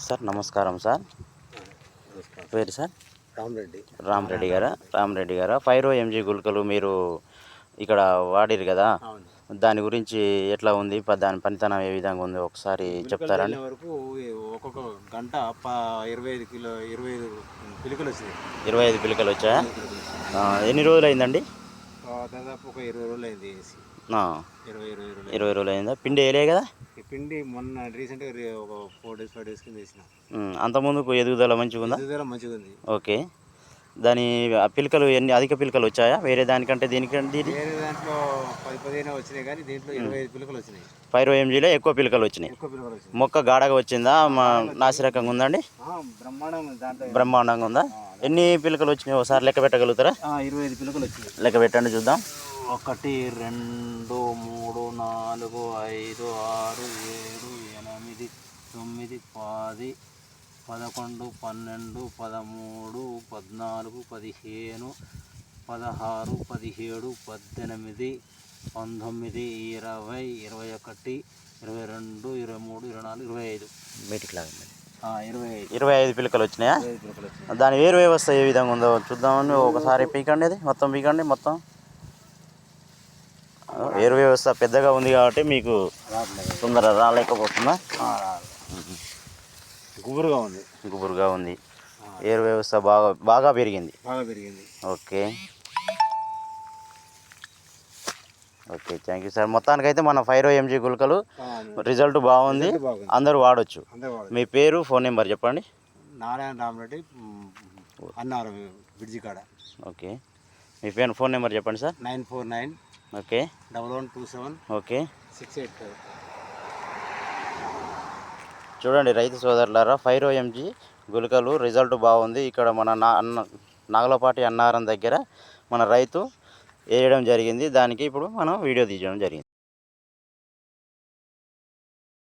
Sir నమస్కారం sir. నమస్కారం. పేరు సార్? రామరెడ్డి. రామరెడ్డి గారా? 5 ఎంజీ గుళికలు మీరు ఇక్కడ వాడిరు కదా, అవును. దాని గురించి ఎట్లా ఉంది, దాని పనితనం ఏ విధంగా ఉంది ఒకసారి చెప్తారా? వరకు ఒక్కొక్క గంట 25 పిలుకలు వచ్చినాయి. 25 పిలకలు వచ్చాయా? ఎన్ని రోజులు అయిందండి? దాదాపు ఒక 20 రోజులు అయింది. 20 రోజులు అయిందా? పిండి వేయలే కదా? ఈ పిండి మొన్న రీసెంట్గా ఒక 4 డేస్ 5 డేస్ కింద వేసిన. అంతకుముందుకు ఎదుగుదల మంచిగా ఉందా? ఎదుగుదల మంచిగా ఉంది. ఓకే. దాని ఆ పిలకలు అధిక పిలకలు వచ్చాయా వేరే దానికంటే? దీనికంటే వేరే దాంట్లో 10-15 వచ్చినాయి, కానీ దీంట్లో 25 పిలుకలు వచ్చినాయి. 5 ఎంజీలో ఎక్కువ పిలకలు వచ్చినాయి. మొక్క గాఢగా వచ్చిందా? నాసిరకంగా ఉందండి? బ్రహ్మాండంగా ఉందా? ఎన్ని పిలకలు వచ్చినాయి ఒకసారి లెక్క పెట్టగలుగుతారా? 25 పిలుకలు వచ్చినాయి. లెక్క పెట్టండి చూద్దాం. 1 2 3 4 5 6 7 8 9 10 11 12 13 14 15 16 17 18 19 20 21 22 23 24 25 మీటికి లాగండి. 25 25 పిలకలు వచ్చినాయా? దాని వేరు వ్యవస్థ ఏ విధంగా ఉందో చూద్దామని ఒకసారి పీకండి. అది మొత్తం పీకండి. మొత్తం వేరు వ్యవస్థ పెద్దగా ఉంది కాబట్టి మీకు తొందరగా రాలేకపోతుందా? గుబురుగా ఉంది. ఏరు వ్యవస్థ బాగా పెరిగింది. Okay, thank you sir. మొత్తానికైతే మన 5 ఎంజీ గుళికలు రిజల్ట్ బాగుంది, అందరూ వాడచ్చు. మీ పేరు, ఫోన్ నెంబర్ చెప్పండి. నారాయణ రామరెడ్డి, అన్నారు బ్రిడ్జి కాడ. ఓకే, మీ ఫోన్ నెంబర్ చెప్పండి సార్. 949 okay 1127 okay 685. చూడండి రైతు సోదరులారా, 5 ఎంజీ గుళికలు రిజల్ట్ బాగుంది. ఇక్కడ మన నాగలపాటి అన్నారం దగ్గర మన రైతు వేయడం జరిగింది. దానికి ఇప్పుడు మనం వీడియో తీయడం జరిగింది.